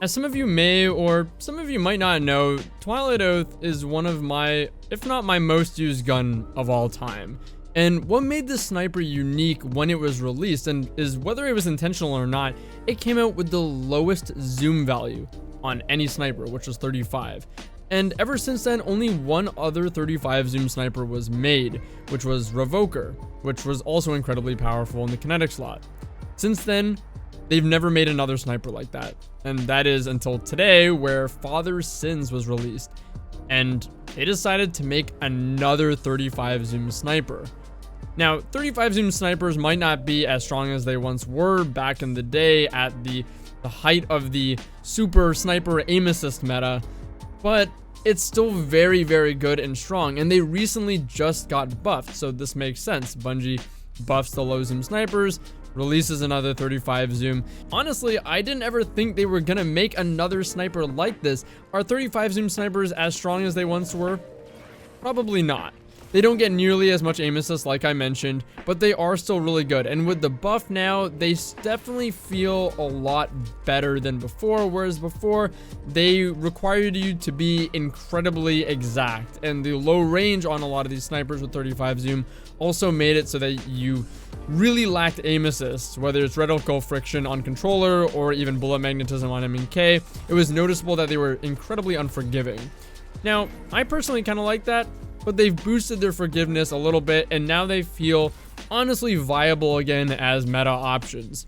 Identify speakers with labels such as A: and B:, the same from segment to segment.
A: As some of you may or some of you might not know, Twilight Oath is one of my, if not my most used gun of all time. And what made this sniper unique when it was released, and is whether it was intentional or not, it came out with the lowest zoom value on any sniper, which was 35. And ever since then, only one other 35 zoom sniper was made, which was Revoker, which was also incredibly powerful in the kinetic slot. Since then, they've never made another sniper like that. And that is until today, where Father's Sins was released. And they decided to make another 35 zoom sniper. Now, 35 zoom snipers might not be as strong as they once were back in the day at the height of the super sniper aim assist meta, but it's still very, very good and strong. And they recently just got buffed, so this makes sense. Bungie buffs the low zoom snipers, releases another 35 zoom. Honestly, I didn't ever think they were gonna make another sniper like this. Are 35 zoom snipers as strong as they once were? Probably not. They don't get nearly as much aim assist like I mentioned, but they are still really good. And with the buff now, they definitely feel a lot better than before, whereas before, they required you to be incredibly exact. And the low range on a lot of these snipers with 35 zoom also made it so that you really lacked aim assist, whether it's reticle friction on controller or even bullet magnetism on M&K. It was noticeable that they were incredibly unforgiving. Now, I personally kind of like that, but they've boosted their forgiveness a little bit, and now they feel honestly viable again as meta options.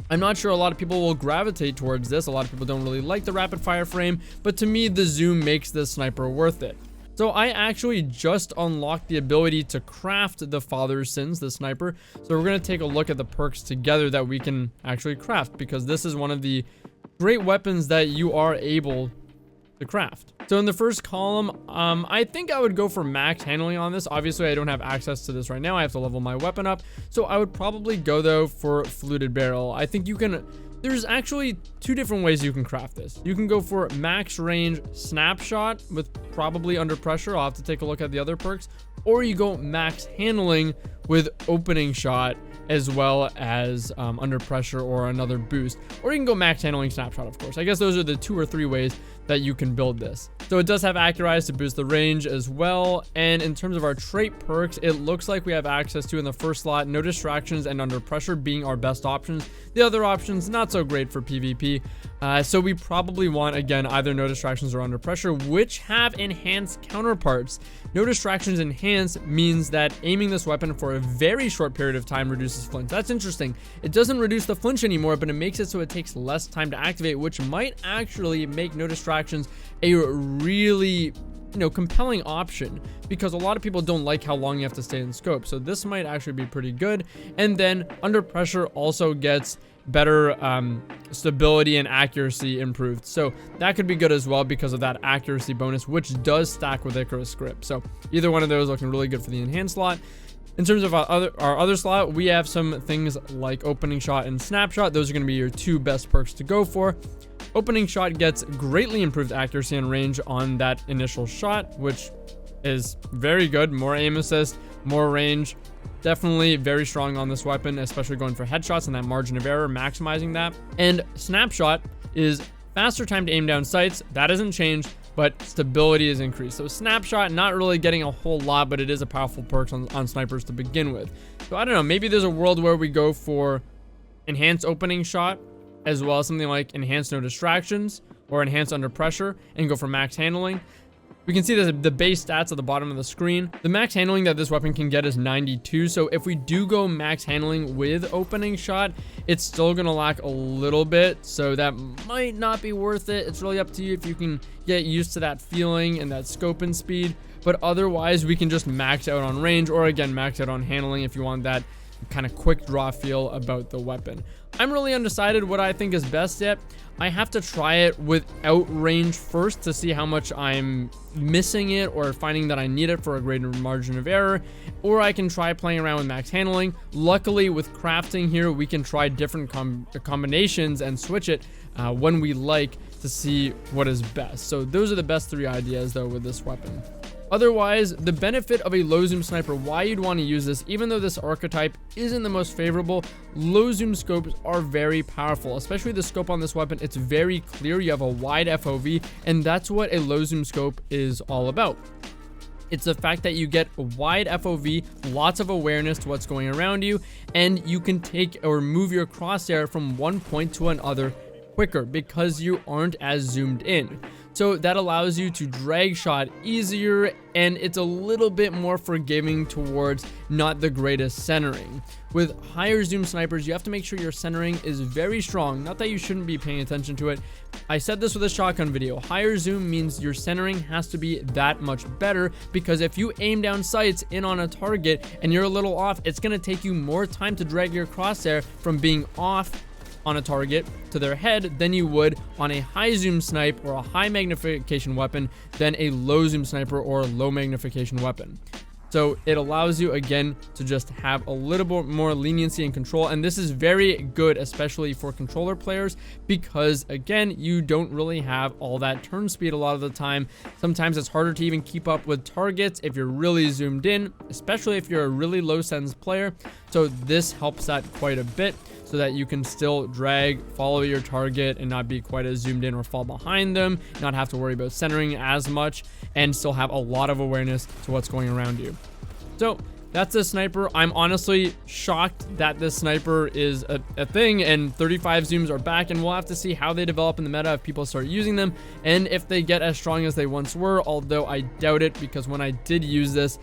A: I'm not sure a lot of people will gravitate towards this. A lot of people don't really like the rapid fire frame, but to me, the zoom makes this sniper worth it. So I actually just unlocked the ability to craft the Father's Sins, the sniper. So we're going to take a look at the perks together that we can actually craft, because this is one of the great weapons that you are able to craft. So in the first column, I think I would go for max handling on this. Obviously, I don't have access to this right now. I have to level my weapon up. So I would probably go though for fluted barrel. I think you can, there's actually two different ways you can craft this. You can go for max range snapshot with probably under pressure. I'll have to take a look at the other perks. Or you go max handling with opening shot as well as under pressure or another boost. Or you can go max handling snapshot, of course. I guess those are the 2 or 3 ways that you can build this. So it does have accurize to boost the range as well. And in terms of our trait perks, it looks like we have access to in the first slot, no distractions and under pressure being our best options. The other options, not so great for PvP. So we probably want, again, either no distractions or under pressure, which have enhanced counterparts. No distractions enhanced means that aiming this weapon for a very short period of time reduces flinch. That's interesting. It doesn't reduce the flinch anymore, but it makes it so it takes less time to activate, which might actually make no distractions a really compelling option, because a lot of people don't like how long you have to stay in scope. So this might actually be pretty good. And then under pressure also gets better stability and accuracy improved. So that could be good as well because of that accuracy bonus, which does stack with Icarus Grip. So either one of those looking really good for the enhanced slot. In terms of our other slot, we have some things like opening shot and snapshot. Those are going to be your 2 best perks to go for. Opening shot gets greatly improved accuracy and range on that initial shot, which is very good. More aim assist, more range. Definitely very strong on this weapon, especially going for headshots and that margin of error, maximizing that. And snapshot is faster time to aim down sights. That hasn't changed, but stability is increased. So snapshot, not really getting a whole lot, but it is a powerful perk on snipers to begin with. So I don't know, maybe there's a world where we go for enhanced opening shot, as well as something like enhanced no distractions or enhanced under pressure, and go for max handling. We can see the base stats at the bottom of the screen. The max handling that this weapon can get is 92. So if we do go max handling with opening shot, it's still going to lack a little bit. So that might not be worth it. It's really up to you if you can get used to that feeling and that scope and speed. But otherwise, we can just max out on range, or again, max out on handling if you want that kind of quick draw feel about the weapon. I'm really undecided what I think is best yet. I have to try it without range first to see how much I'm missing it or finding that I need it for a greater margin of error, or I can try playing around with max handling. Luckily with crafting here, we can try different combinations and switch it when we like to see what is best. So those are the best 3 ideas though with this weapon. Otherwise, the benefit of a low zoom sniper, why you'd want to use this, even though this archetype isn't the most favorable, low zoom scopes are very powerful, especially the scope on this weapon. It's very clear. You have a wide FOV, and that's what a low zoom scope is all about. It's the fact that you get a wide FOV, lots of awareness to what's going around you, and you can take or move your crosshair from one point to another quicker because you aren't as zoomed in. So that allows you to drag shot easier, and it's a little bit more forgiving towards not the greatest centering. With higher zoom snipers, you have to make sure your centering is very strong. Not that you shouldn't be paying attention to it. I said this with a shotgun video. Higher zoom means your centering has to be that much better, because if you aim down sights in on a target and you're a little off, it's going to take you more time to drag your crosshair from being off on a target to their head than you would on a high zoom snipe or a high magnification weapon than a low zoom sniper or a low magnification weapon. So it allows you, again, to just have a little bit more leniency and control. And this is very good, especially for controller players, because, again, you don't really have all that turn speed a lot of the time. Sometimes it's harder to even keep up with targets if you're really zoomed in, especially if you're a really low sense player. So this helps that quite a bit, so that you can still drag, follow your target, and not be quite as zoomed in or fall behind them, not have to worry about centering as much, and still have a lot of awareness to what's going around you. So that's the sniper. I'm honestly shocked that this sniper is a thing, and 35 zooms are back, and we'll have to see how they develop in the meta if people start using them, and if they get as strong as they once were, although I doubt it, because when I did use this,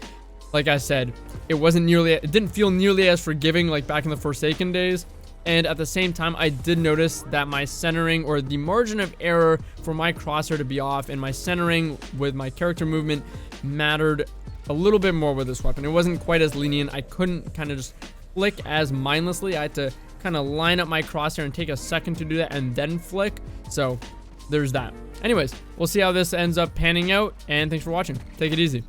A: like I said, it didn't feel nearly as forgiving like back in the Forsaken days. And at the same time, I did notice that my centering, or the margin of error for my crosshair to be off, and my centering with my character movement mattered a little bit more with this weapon. It wasn't quite as lenient. I couldn't kind of just flick as mindlessly. I had to kind of line up my crosshair and take a second to do that and then flick. So there's that. Anyways, we'll see how this ends up panning out, and thanks for watching. Take it easy.